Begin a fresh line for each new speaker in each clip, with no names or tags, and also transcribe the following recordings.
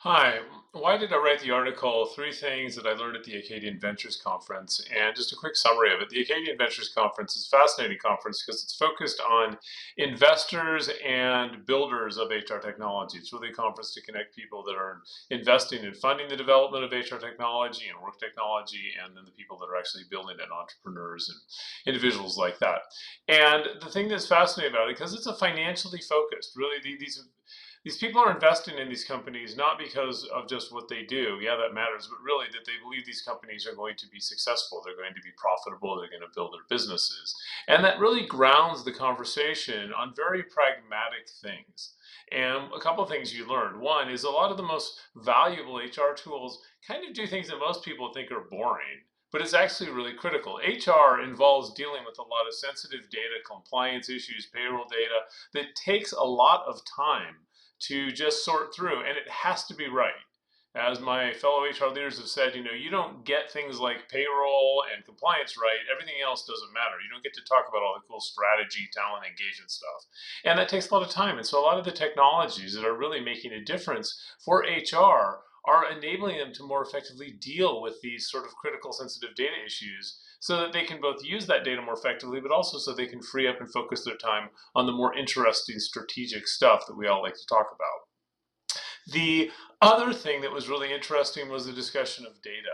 Hi, why did I write the article? Three things that I learned at the Acadian Ventures conference, and just a quick summary of it. The Acadian Ventures conference is a fascinating conference because it's focused on investors and builders of HR technology. It's really a conference to connect people that are investing in funding the development of HR technology and work technology, and then the people that are actually building it, entrepreneurs and individuals like that. And the thing that's fascinating about it, because it's a financially focused, really, these people are investing in these companies not because of just what they do. Yeah, that matters, but really that they believe these companies are going to be successful. They're going to be profitable. They're going to build their businesses. And that really grounds the conversation on very pragmatic things. And a couple of things you learned. One is a lot of the most valuable HR tools kind of do things that most people think are boring, but it's actually really critical. HR involves dealing with a lot of sensitive data, compliance issues, payroll data that takes a lot of time to just sort through, and it has to be right. As my fellow HR leaders have said, you don't get things like payroll and compliance right. Everything else doesn't matter. You don't get to talk about all the cool strategy, talent engagement stuff. And that takes a lot of time. And so a lot of the technologies that are really making a difference for HR are enabling them to more effectively deal with these sort of critical sensitive data issues so that they can both use that data more effectively, but also so they can free up and focus their time on the more interesting strategic stuff that we all like to talk about. The other thing that was really interesting was the discussion of data,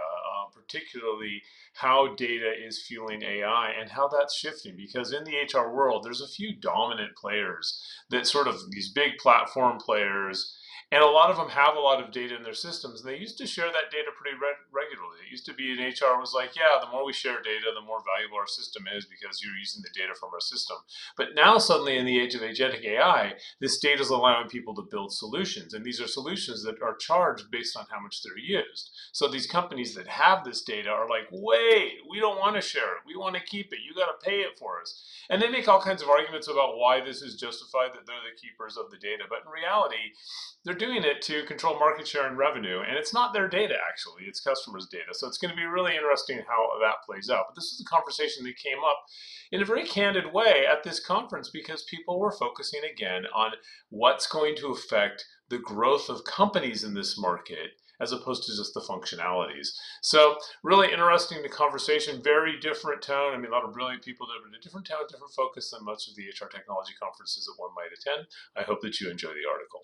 particularly how data is fueling AI and how that's shifting. Because in the HR world, there's a few dominant players that sort of these big platform players, and a lot of them have a lot of data in their systems. And they used to share that data pretty regularly. It used to be in HR was like, yeah, the more we share data, the more valuable our system is because you're using the data from our system. But now suddenly in the age of agentic AI, this data is allowing people to build solutions. And these are solutions that are charged based on how much they're used. So these companies that have this data are like, wait, we don't want to share it. We want to keep it. You got to pay it for us. And they make all kinds of arguments about why this is justified, that they're the keepers of the data. But in reality, they're doing it to control market share and revenue. And it's not their data, actually. It's customers' data. So it's going to be really interesting how that plays out. But this is a conversation that came up in a very candid way at this conference because people were focusing again on what's going to affect the growth of companies in this market as opposed to just the functionalities. So really interesting the conversation, very different tone. I mean, a lot of brilliant people that have a different tone, different focus than much of the HR technology conferences that one might attend. I hope that you enjoy the article.